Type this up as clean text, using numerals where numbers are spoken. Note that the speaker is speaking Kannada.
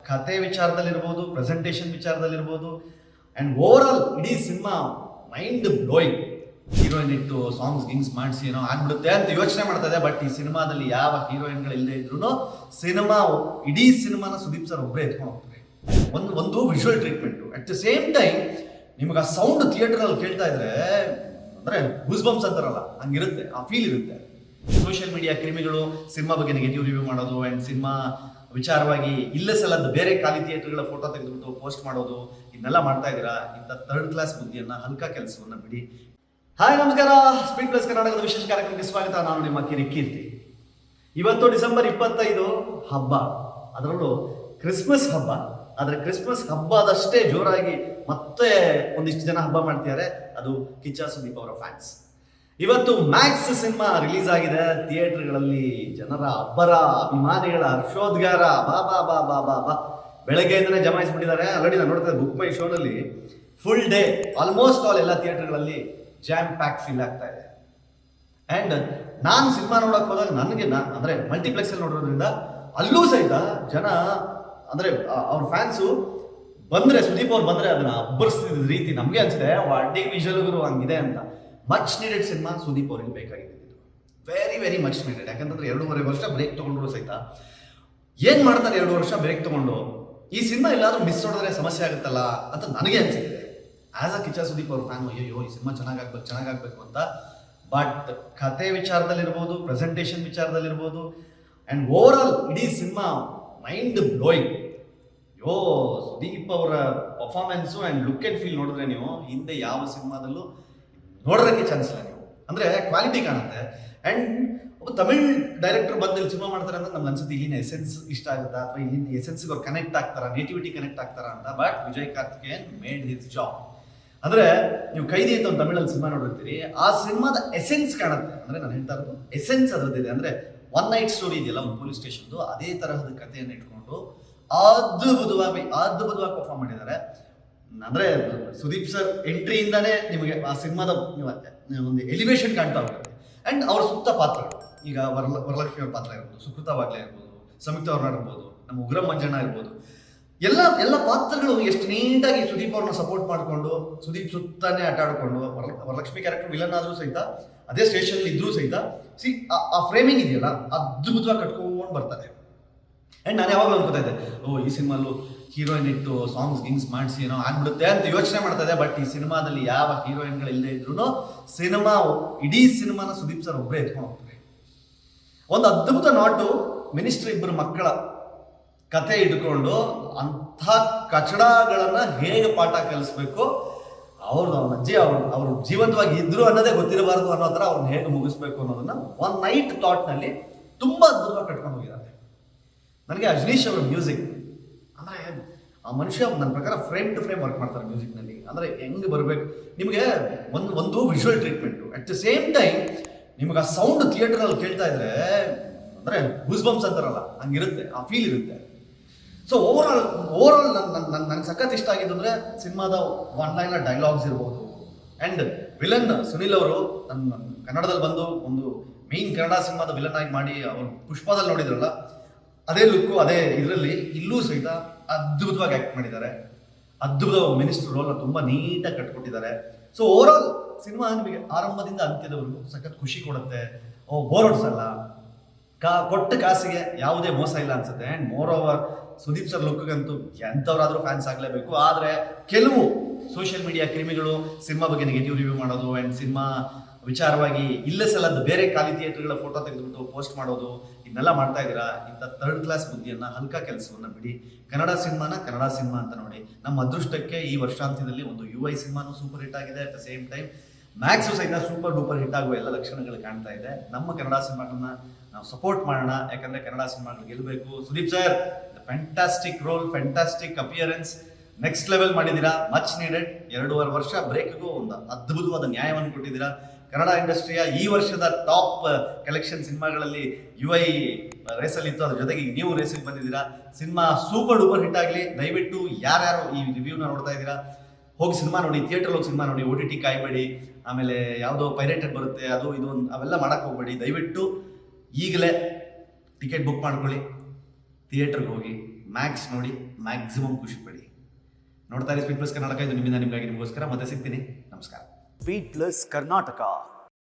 ಕತೆ ವಿಚಾರದಲ್ಲಿರ್ಬೋದು, ಪ್ರೆಸೆಂಟೇಷನ್ ವಿಚಾರದಲ್ಲಿರ್ಬೋದು, ಆ್ಯಂಡ್ ಓವರ್ ಆಲ್ ಇಡೀ ಸಿನಿಮಾ ಮೈಂಡ್ ಬ್ಲೋಯಿಂಗ್. ಹೀರೋಯಿನ್ ಇಟ್ಟು ಸಾಂಗ್ಸ್ ಮಾಡಿಸಿ ಏನೋ ಆಗ್ಬಿಡುತ್ತೆ ಅಂತ ಯೋಚನೆ ಮಾಡ್ತಾ ಇದೆ. ಬಟ್ ಈ ಸಿನಿಮಾದಲ್ಲಿ ಯಾವ ಹೀರೋಯಿನ್ಗಳು ಇಲ್ಲದೆ ಇದ್ರು ಇಡೀ ಸಿನಿಮಾನ ಸುದೀಪ್ ಸರ್ ಒಬ್ಬರೇ ಎತ್ಕೊಂಡು ಹೋಗ್ತಾರೆ. ಒಂದು visual treatment. At the same time ನಿಮಗೆ ಆ ಸೌಂಡ್ ಥಿಯೇಟರಲ್ಲಿ ಕೇಳ್ತಾ ಇದ್ರೆ ಅಂದರೆ ಗೂಸ್ ಬಂಪ್ಸ್ ಅಂತಾರಲ್ಲ, ಹಂಗಿರುತ್ತೆ, ಆ ಫೀಲ್ ಇರುತ್ತೆ. ಸೋಷಿಯಲ್ ಮೀಡಿಯಾ ಕ್ರಿಮಿಗಳು ಸಿನಿಮಾ ಬಗ್ಗೆ ನೆಗೆಟಿವ್ ರಿವ್ಯೂ ಮಾಡೋದು ಆ್ಯಂಡ್ ಸಿನಿಮಾ ವಿಚಾರವಾಗಿ ಇಲ್ಲ ಸಲದ ಬೇರೆ ಖಾಲಿ ಥಿಯೇಟರ್ಗಳ ಫೋಟೋ ತೆಗೆದುಬಿಟ್ಟು ಪೋಸ್ಟ್ ಮಾಡೋದು, ಇದನ್ನೆಲ್ಲ ಮಾಡ್ತಾ ಇದ್ದೀರಾ. ಇಂಥ ಥರ್ಡ್ ಕ್ಲಾಸ್ ಬುದ್ಧಿಯನ್ನು, ಹಲ್ಕ ಕೆಲಸವನ್ನು ಬಿಡಿ. ಹಾಯ್ ನಮಸ್ಕಾರ, ಸ್ಪೀಡ್ ಪ್ಲಸ್ ಕರ್ನಾಟಕದ ವಿಶೇಷ ಕಾರ್ಯಕ್ರಮಕ್ಕೆ ಸ್ವಾಗತ. ನಾನು ನಿಮ್ಮ ಕೀರ್ತಿ. ಇವತ್ತು ಡಿಸೆಂಬರ್ 25 ಹಬ್ಬ, ಅದರಲ್ಲೂ ಕ್ರಿಸ್ಮಸ್ ಹಬ್ಬ. ಆದರೆ ಕ್ರಿಸ್ಮಸ್ ಹಬ್ಬದಷ್ಟೇ ಜೋರಾಗಿ ಮತ್ತೆ ಒಂದಿಷ್ಟು ಜನ ಹಬ್ಬ ಮಾಡ್ತಿದ್ದಾರೆ, ಅದು ಕಿಚ್ಚ ಸುದೀಪ್ ಅವರ ಫ್ಯಾನ್ಸ್. ಇವತ್ತು ಮ್ಯಾಕ್ಸ್ ಸಿನಿಮಾ ರಿಲೀಸ್ ಆಗಿದೆ. ಥಿಯೇಟರ್ಗಳಲ್ಲಿ ಜನರ ಅಬ್ಬರ, ಅಭಿಮಾನಿಗಳ ಹರ್ಷೋದ್ಗಾರ ಬಾ ಬಾ ಬಾ ಬಾ ಬಾ ಬಾ ಬೆಳಗ್ಗೆಯಿಂದನೇ ಜಮಾಯಿಸ್ಬಿಟ್ಟಿದ್ದಾರೆ. ಆಲ್ರೆಡಿ ನಾನು ನೋಡ್ತಾ ಬುಕ್ ಮೈ ಶೋನಲ್ಲಿ ಫುಲ್ ಡೇ ಆಲ್ಮೋಸ್ಟ್ ಆಲ್ ಎಲ್ಲ ಥಿಯೇಟರ್ಗಳಲ್ಲಿ ಜಾಮ್ ಪ್ಯಾಕ್ ಫೀಲ್ ಆಗ್ತಾ ಇದೆ. ಆ್ಯಂಡ್ ನಾನು ಸಿನಿಮಾ ನೋಡೋಕೆ ಹೋದಾಗ ನನಗೆ ಅಂದರೆ ಮಲ್ಟಿಪ್ಲೆಕ್ಸಲ್ಲಿ ನೋಡೋದ್ರಿಂದ ಅಲ್ಲೂ ಸಹಿತ ಜನ ಅಂದರೆ ಅವ್ರ ಫ್ಯಾನ್ಸು ಬಂದರೆ, ಸುದೀಪ್ ಅವ್ರು ಬಂದರೆ ಅದನ್ನು ಅಬ್ಬರಿಸ್ತಿದ್ದ ರೀತಿ ನಮಗೆ ಅನಿಸಿದೆ ಅಡ್ಡಿ ವಿಜುವಲ್ಗಳು ಹಂಗಿದೆ ಅಂತ. ಮಚ್ ನೀಡೆಡ್ ಸಿನಿಮಾ ಸುದೀಪ್ ಅವರಿಗೆ ಬೇಕಾಗಿದ್ದು, ವೆರಿ ವೆರಿ ಮಚ್ ನೀಡೆಡ್. ಯಾಕಂತಂದ್ರೆ 2.5 ವರ್ಷ ಬ್ರೇಕ್ ತೊಗೊಂಡ್ರು ಸಹಿತ ಏನು ಮಾಡ್ತಾರೆ 2 ವರ್ಷ ಬ್ರೇಕ್ ತೊಗೊಂಡು ಈ ಸಿನಿಮಾ ಎಲ್ಲಾದರೂ ಮಿಸ್ ಮಾಡಿದ್ರೆ ಸಮಸ್ಯೆ ಆಗುತ್ತಲ್ಲ ಅಂತ ನನಗೆ ಅನಿಸಿದೆ. ಆ್ಯಸ್ ಅ ಕಿಚ್ಚ ಸುದೀಪ್ ಅವ್ರ ಫ್ಯಾನು, ಅಯ್ಯೋ ಈ ಸಿನಿಮಾ ಚೆನ್ನಾಗಾಗಬೇಕು ಅಂತ. ಬಟ್ ಕತೆ ವಿಚಾರದಲ್ಲಿರ್ಬೋದು, ಪ್ರೆಸೆಂಟೇಷನ್ ವಿಚಾರದಲ್ಲಿರ್ಬೋದು, ಆ್ಯಂಡ್ ಓವರ್ ಆಲ್ ಇಡೀ ಸಿನಿಮಾ ಮೈಂಡ್ ಬ್ಲೋಯಿಂಗ್. ಯೋ ಸುದೀಪ್ ಅವರ performance and look and feel ನೋಡಿದ್ರೆ ನೀವು ಹಿಂದೆ ಯಾವ ಸಿನಿಮಾದಲ್ಲೂ ನೋಡೋದಕ್ಕೆ ಚಾನ್ಸ್ ಇಲ್ಲ. ನೀವು ಅಂದರೆ ಕ್ವಾಲಿಟಿ ಕಾಣುತ್ತೆ. ಆ್ಯಂಡ್ ಒಬ್ಬ ತಮಿಳ್ ಡೈರೆಕ್ಟರ್ ಬಂದು ಇಲ್ಲಿ ಸಿನಿಮಾ ಮಾಡ್ತಾರೆ ಅಂತ ನಮ್ಗೆ ಅನ್ಸುತ್ತೆ ಇಲ್ಲಿನ ಎಸೆನ್ಸ್ ಇಷ್ಟ ಆಗುತ್ತಾ, ಅಥವಾ ಇಲ್ಲಿನ ಎಸೆನ್ಸ್ಗೆ ಅವ್ರು ಕನೆಕ್ಟ್ ಆಗ್ತಾರಾ, ನೇಟಿವಿಟಿ ಕನೆಕ್ಟ್ ಆಗ್ತಾರಾ ಅಂತ. But Vijay Karthikeyan made his job. ಅಂದರೆ ನೀವು ಕೈದಿ ಅಂತ ಒಂದು ತಮಿಳಲ್ಲಿ ಸಿನಿಮಾ ನೋಡಿರ್ತೀರಿ, ಆ ಸಿನಿಮಾದ ಎಸೆನ್ಸ್ ಕಾಣುತ್ತೆ. ಅಂದರೆ ನಾನು ಹೇಳ್ತಾ ಇರೋದು ಎಸೆನ್ಸ್ ಅದರದ್ದಿದೆ. ಅಂದರೆ ಒನ್ ನೈಟ್ ಸ್ಟೋರಿ ಇದೆಯಲ್ಲ, ಒಂದು ಪೊಲೀಸ್ ಸ್ಟೇಷನ್ದು, ಅದೇ ತರಹದ ಕಥೆಯನ್ನು ಇಟ್ಕೊಂಡು ಅದ್ಭುತವಾಗಿ ಪರ್ಫಾರ್ಮ್ ಮಾಡಿದ್ದಾರೆ. ಅಂದರೆ ಸುದೀಪ್ ಸರ್ ಎಂಟ್ರಿಯಿಂದಾನೇ ನಿಮಗೆ ಆ ಸಿನಿಮಾದ ಒಂದು ಎಲಿವೇಶನ್ ಕಾಣ್ತಾ ಹೋಗುತ್ತೆ. ಆ್ಯಂಡ್ ಅವ್ರ ಸುತ್ತ ಪಾತ್ರಗಳು, ಈಗ ವರಲಕ್ಷ್ಮಿ ಅವ್ರ ಪಾತ್ರ ಇರ್ಬೋದು, ಸುಕೃತ ವಾಗ್ಲೆ ಇರ್ಬೋದು, ಸಂಯುಕ್ತ ಅವ್ರನ್ನ ಇರ್ಬೋದು, ನಮ್ಮ ಉಗ್ರಂ ಮಂಜಣ್ಣ ಇರ್ಬೋದು, ಎಲ್ಲ ಪಾತ್ರಗಳು ಎಷ್ಟು ನೀಟಾಗಿ ಸುದೀಪ್ ಅವ್ರನ್ನ ಸಪೋರ್ಟ್ ಮಾಡಿಕೊಂಡು ಸುದೀಪ್ ಸುತ್ತಾನೆ ಆಟ ಆಡಿಕೊಂಡು, ವರಲಕ್ಷ್ಮಿ ಕ್ಯಾರೆಕ್ಟರ್ ವಿಲನ್ ಆದರೂ ಸಹಿತ ಅದೇ ಸ್ಟೇಷನ್ ಇದ್ರೂ ಸಹಿತ ಆ ಫ್ರೇಮಿಂಗ್ ಇದೆಯಲ್ಲ ಅದ್ಭುತವಾಗಿ ಕಟ್ಕೊಂಡು ಬರ್ತಾರೆ. ಆ್ಯಂಡ್ ನಾನು ಯಾವಾಗಲೂ ಅನ್ಕೋತಾ ಇದ್ದೆ, ಈ ಸಿನಿಮಾಲು ಹೀರೋಯಿನ್ ಇಟ್ಟು ಸಾಂಗ್ಸ್ ಮಾಡಿಸಿ ಏನೋ ಆಗ್ಬಿಡುತ್ತೆ ಅಂತ ಯೋಚನೆ ಮಾಡ್ತಾ ಇದೆ. ಬಟ್ ಈ ಸಿನಿಮಾದಲ್ಲಿ ಯಾವ ಹೀರೋಯಿನ್ಗಳು ಇಲ್ಲದೆ ಇದ್ರು ಇಡೀ ಸಿನಿಮಾನ ಸುದೀಪ್ ಸರ್ ಒಬ್ಬರೇ ಎತ್ಕೊಂಡು ಹೋಗ್ತಾರೆ. ಒಂದು ಅದ್ಭುತ ನಾಟು, ಮಿನಿಸ್ಟ್ರಿ ಇಬ್ಬರು ಮಕ್ಕಳ ಕತೆ ಇಟ್ಕೊಂಡು ಅಂಥ ಕಚಡಗಳನ್ನು ಹೇಗೆ ಪಾಠ ಕಲಿಸ್ಬೇಕು, ಅವ್ರ ಅಜ್ಜಿ ಅವರು ಜೀವಂತವಾಗಿ ಇದ್ರು ಅನ್ನೋದೇ ಗೊತ್ತಿರಬಾರ್ದು ಅನ್ನೋ ಥರ ಅವ್ರನ್ನ ಹೇಗೆ ಮುಗಿಸ್ಬೇಕು ಅನ್ನೋದನ್ನ ಒನ್ ನೈಟ್ ಥಾಟ್ನಲ್ಲಿ ತುಂಬ ಅದ್ಭುತವಾಗಿ ಕಟ್ಕೊಂಡು ಹೋಗಿದ್ದಾರೆ. ನನಗೆ ಅಜನೀಶ್ ಅವರ ಮ್ಯೂಸಿಕ್ ಅಂದರೆ ಆ ಮನುಷ್ಯ ನನ್ನ ಪ್ರಕಾರ ಫ್ರೇಮ್ ಟು ಫ್ರೇಮ್ ವರ್ಕ್ ಮಾಡ್ತಾರೆ ಮ್ಯೂಸಿಕ್ನಲ್ಲಿ. ಅಂದರೆ ಹೆಂಗೆ ಬರಬೇಕು ನಿಮಗೆ ಒಂದು visual treatment. At the same time ನಿಮಗೆ ಆ ಸೌಂಡ್ ಥಿಯೇಟರಲ್ಲಿ ಕೇಳ್ತಾ ಇದ್ರೆ ಅಂದರೆ ಗೂಸ್ ಬಂಪ್ಸ್ ಅಂತಾರಲ್ಲ, ಹಂಗಿರುತ್ತೆ, ಆ ಫೀಲ್ ಇರುತ್ತೆ. ಸೊ ಓವರ್ ಆಲ್ ನನಗೆ ಸಖತ್ ಇಷ್ಟ ಆಗಿದ್ದು ಅಂದರೆ ಸಿನಿಮಾದ ಒನ್ ಲೈನರ್ ಡೈಲಾಗ್ಸ್ ಇರ್ಬೋದು. ಆ್ಯಂಡ್ ವಿಲನ್ ಸುನಿಲ್ ಅವರು ನನ್ನ ಕನ್ನಡದಲ್ಲಿ ಬಂದು ಒಂದು ಮೇನ್ ಕನ್ನಡ ಸಿನಿಮಾದ ವಿಲನ್ ಆಗಿ ಮಾಡಿ ಅವರು ಪುಷ್ಪದಲ್ಲಿ ನೋಡಿದ್ರಲ್ಲ, ಅದೇ ಲುಕ್ಕು, ಅದೇ ಇದರಲ್ಲಿ ಇಲ್ಲೂ ಸಹಿತ ಅದ್ಭುತವಾಗಿ ಆ್ಯಕ್ಟ್ ಮಾಡಿದ್ದಾರೆ. ಅದ್ಭುತ ಮಿನಿಸ್ಟರ್ ರೋಲ್ನ ತುಂಬ ನೀಟಾಗಿ ಕಟ್ಕೊಟ್ಟಿದ್ದಾರೆ. ಸೊ ಓವರ್ ಆಲ್ ಸಿನಿಮಾ ನಿಮಗೆ ಆರಂಭದಿಂದ ಅಂತ್ಯದವರೆಗೂ ಸಖತ್ ಖುಷಿ ಕೊಡುತ್ತೆ. ಬೋರ್ ಹೊಡ್ಸಲ್ಲ, ಕೊಟ್ಟ ಕಾಸಿಗೆ ಯಾವುದೇ ಮೋಸ ಇಲ್ಲ ಅನ್ಸುತ್ತೆ. And moreover Sudeep sir ಲುಕ್ಗಂತೂ ಎಂಥವ್ರಾದರೂ ಫ್ಯಾನ್ಸ್ ಆಗಲೇಬೇಕು. ಆದರೆ ಕೆಲವು ಸೋಷಿಯಲ್ ಮೀಡಿಯಾ ಕ್ರಿಮಿಗಳು ಸಿನಿಮಾ ಬಗ್ಗೆ ನೆಗೆಟಿವ್ ರಿವ್ಯೂ ಮಾಡೋದು ಆ್ಯಂಡ್ ಸಿನಿಮಾ ವಿಚಾರವಾಗಿ ಇಲ್ಲ ಸಲದ ಬೇರೆ ಖಾಲಿ ಥಿಯೇಟರ್ಗಳ ಫೋಟೋ ತೆಗೆದುಬಿಟ್ಟು ಪೋಸ್ಟ್ ಮಾಡೋದು, ಇದನ್ನೆಲ್ಲ ಮಾಡ್ತಾ ಇದ್ದೀರಾ. ಇಂಥ ಥರ್ಡ್ ಕ್ಲಾಸ್ ಬುದ್ಧಿಯನ್ನು, ಹಲ್ಕ ಕೆಲಸವನ್ನು ಬಿಡಿ. ಕನ್ನಡ ಸಿನಿಮಾ ಅಂತ ನೋಡಿ. ನಮ್ಮ ಅದೃಷ್ಟಕ್ಕೆ ಈ ವರ್ಷಾಂತ್ಯದಲ್ಲಿ ಒಂದು UI ಸಿನಿಮಾನು ಸೂಪರ್ ಹಿಟ್ ಆಗಿದೆ. At the same time max ಸಹಿತ ಸೂಪರ್ ಡೂಪರ್ ಹಿಟ್ ಆಗುವ ಎಲ್ಲ ಲಕ್ಷಣಗಳು ಕಾಣ್ತಾ ಇದೆ. ನಮ್ಮ ಕನ್ನಡ ಸಿನಿಮಾಗಳನ್ನ ನಾವು ಸಪೋರ್ಟ್ ಮಾಡೋಣ, ಯಾಕಂದರೆ ಕನ್ನಡ ಸಿನಿಮಾಗಳು ಗೆಲ್ಲಬೇಕು. Sudeep sir fantastic role, fantastic appearance, next level ಮಾಡಿದ್ದೀರಾ, ಮಚ್ ನೀಡೆಡ್. 2.5 ವರ್ಷ ಬ್ರೇಕ್ಗೂ ಒಂದು ಅದ್ಭುತವಾದ ನ್ಯಾಯವನ್ನು ಕೊಟ್ಟಿದ್ದೀರಾ. ಕನ್ನಡ ಇಂಡಸ್ಟ್ರಿಯ ಈ ವರ್ಷದ ಟಾಪ್ ಕಲೆಕ್ಷನ್ ಸಿನಿಮಾಗಳಲ್ಲಿ UI ರೇಸಲ್ಲಿತ್ತು, ಅದ್ರ ಜೊತೆಗೆ ನೀವು ರೇಸಿಗೆ ಬಂದಿದ್ದೀರಾ. ಸಿನಿಮಾ ಸೂಪರ್ ಡೂಪರ್ ಹಿಟ್ ಆಗಲಿ. ದಯವಿಟ್ಟು ಯಾರ್ಯಾರು ಈ ರಿವ್ಯೂನ ನೋಡ್ತಾ ಇದ್ದೀರಾ, ಹೋಗಿ ಸಿನಿಮಾ ನೋಡಿ, ಥಿಯೇಟರ್ ಹೋಗಿ ಸಿನಿಮಾ ನೋಡಿ. OTT ಕಾಯಬೇಡಿ, ಆಮೇಲೆ ಯಾವುದೋ ಪೈರೇಟೆಡ್ ಬರುತ್ತೆ ಅದು ಇದು ಅವೆಲ್ಲ ಮಾಡೋಕ್ಕೆ ಹೋಗ್ಬೇಡಿ. ದಯವಿಟ್ಟು ಈಗಲೇ ಟಿಕೆಟ್ ಬುಕ್ ಮಾಡ್ಕೊಳ್ಳಿ, ಥಿಯೇಟರ್ಗೆ ಹೋಗಿ ಮ್ಯಾಕ್ಸ್ ನೋಡಿ ಮ್ಯಾಕ್ಸಿಮಮ್ ಖುಷಿ ಪಡಿ. ನೋಡ್ತಾ ಇರಿ ಸ್ಪೀಡ್ ಪ್ಲಸ್ ಕರ್ನಾಟಕ. ಇದು ನಿಮ್ಮಿಂದ ನಿಮಗಾಗಿ ನಿಮಗೋಸ್ಕರ. ಮತ್ತೆ ಸಿಗ್ತೀನಿ. ನಮಸ್ಕಾರ. Speed plus Karnataka.